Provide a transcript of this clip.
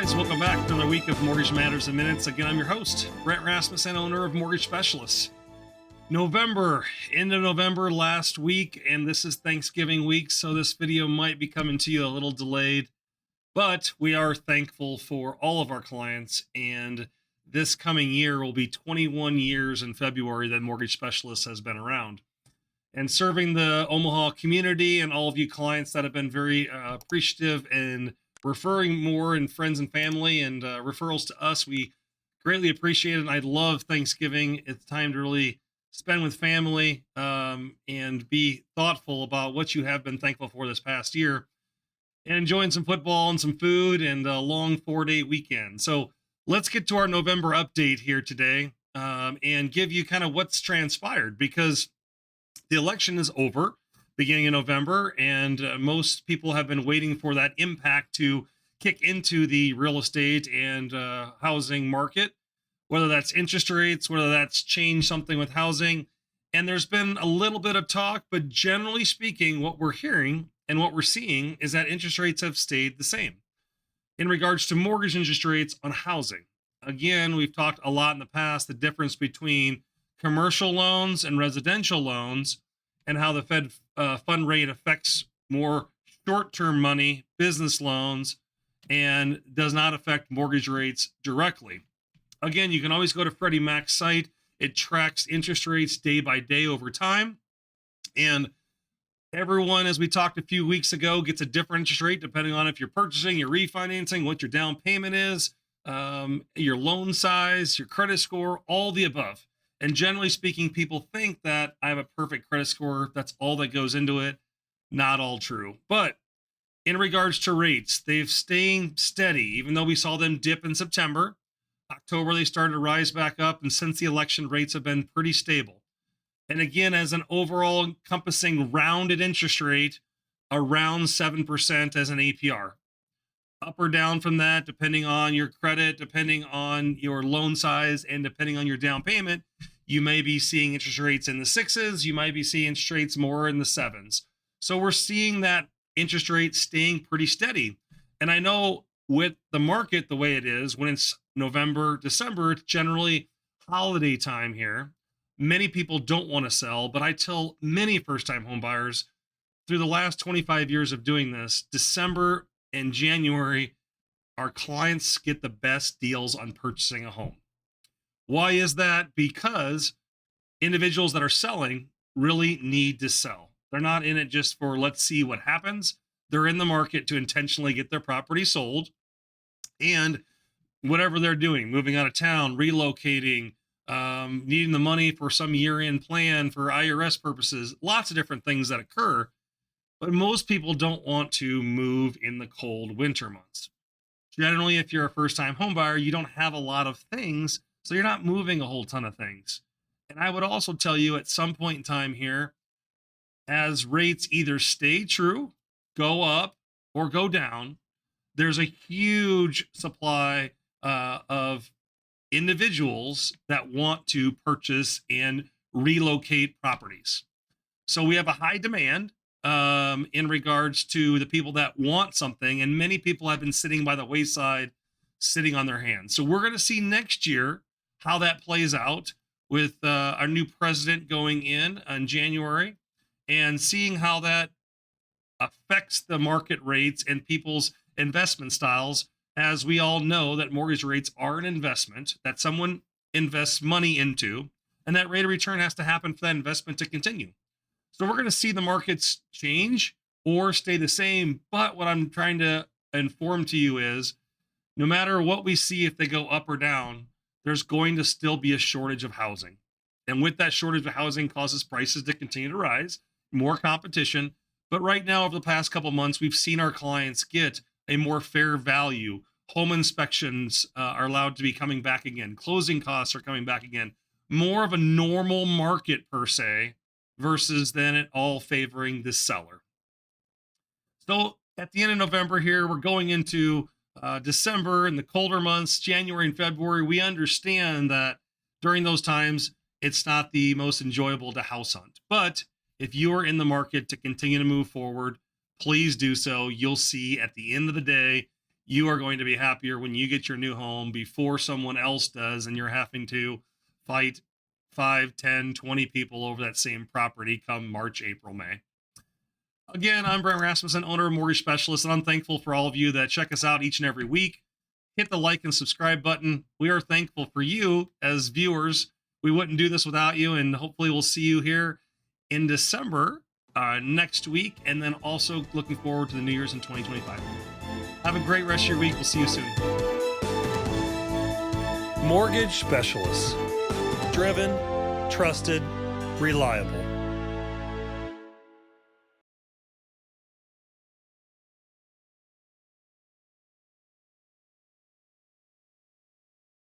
guys, welcome back to another week of Mortgage Matters in Minutes. Again, I'm your host, Brent Rasmussen, owner of Mortgage Specialists. November, end of November last week, and this is Thanksgiving week, so this video might be coming to you a little delayed, but we are thankful for all of our clients, and this coming year will be 21 years in February that Mortgage Specialists has been around. And serving the Omaha community and all of you clients that have been very appreciative and referring more and friends and family and referrals to us, we greatly appreciate it. And I love Thanksgiving. It's time to really spend with family and be thoughtful about what you have been thankful for this past year, and enjoying some football and some food and a long 4-day weekend. So let's get to our November update here today and give you kind of what's transpired, because the election is over beginning in November, and most people have been waiting for that impact to kick into the real estate and housing market, whether that's interest rates, whether that's changed something with housing. And there's been a little bit of talk, but generally speaking, what we're hearing and what we're seeing is that interest rates have stayed the same in regards to mortgage interest rates on housing. Again, we've talked a lot in the past, the difference between commercial loans and residential loans, and how the Fed fund rate affects more short-term money, business loans, and does not affect mortgage rates directly. Again, you can always go to Freddie Mac's site. It tracks interest rates day by day over time. And everyone, as we talked a few weeks ago, gets a different interest rate depending on if you're purchasing, you're refinancing, what your down payment is, your loan size, your credit score, all the above. And generally speaking, people think that I have a perfect credit score. That's all that goes into it. Not all true. But in regards to rates, they've stayed steady, even though we saw them dip in September. October, they started to rise back up. And since the election, rates have been pretty stable. And again, as an overall encompassing rounded interest rate, around 7% as an APR. Up or down from that, depending on your credit, depending on your loan size, and depending on your down payment, you may be seeing interest rates in the 6s. You might be seeing interest rates more in the 7s. So we're seeing that interest rate staying pretty steady. And I know with the market the way it is, when it's November, December, it's generally holiday time here. Many people don't want to sell, but I tell many first-time home buyers through the last 25 years of doing this, December and January, our clients get the best deals on purchasing a home. Why is that? Because individuals that are selling really need to sell. They're not in it just for let's see what happens. They're in the market to intentionally get their property sold. And whatever they're doing, moving out of town, relocating, needing the money for some year-end plan for IRS purposes, lots of different things that occur. But most people don't want to move in the cold winter months. Generally, if you're a first-time home buyer, you don't have a lot of things, so you're not moving a whole ton of things. And I would also tell you at some point in time here, as rates either stay true, go up, or go down, there's a huge supply of individuals that want to purchase and relocate properties. So we have a high demand in regards to the people that want something, and many people have been sitting by the wayside, sitting on their hands. So we're going to see next year how that plays out with our new president going in January, and seeing how that affects the market rates and people's investment styles. As we all know that mortgage rates are an investment that someone invests money into, and that rate of return has to happen for that investment to continue. So we're going to see the markets change or stay the same. But what I'm trying to inform to you is no matter what we see, if they go up or down, there's going to still be a shortage of housing. And with that shortage of housing causes prices to continue to rise, more competition. But right now, over the past couple of months, we've seen our clients get a more fair value. Home inspections are allowed to be coming back again. Closing costs are coming back again. More of a normal market per se, versus then it all favoring the seller. So at the end of November here, we're going into December and the colder months, January and February. We understand that during those times, it's not the most enjoyable to house hunt. But if you are in the market to continue to move forward, please do so. You'll see at the end of the day, You are going to be happier when you get your new home before someone else does, and you're having to fight 5, 10, 20 people over that same property come March, April, May. Again, I'm Brent Rasmussen, owner of Mortgage Specialist, and I'm thankful for all of you that check us out each and every week. Hit the like and subscribe button. We are thankful for you as viewers. We wouldn't do this without you, and hopefully we'll see you here in December next week, and then also looking forward to the New Year's in 2025. Have a great rest of your week. We'll see you soon. Mortgage Specialists. Driven, trusted, reliable.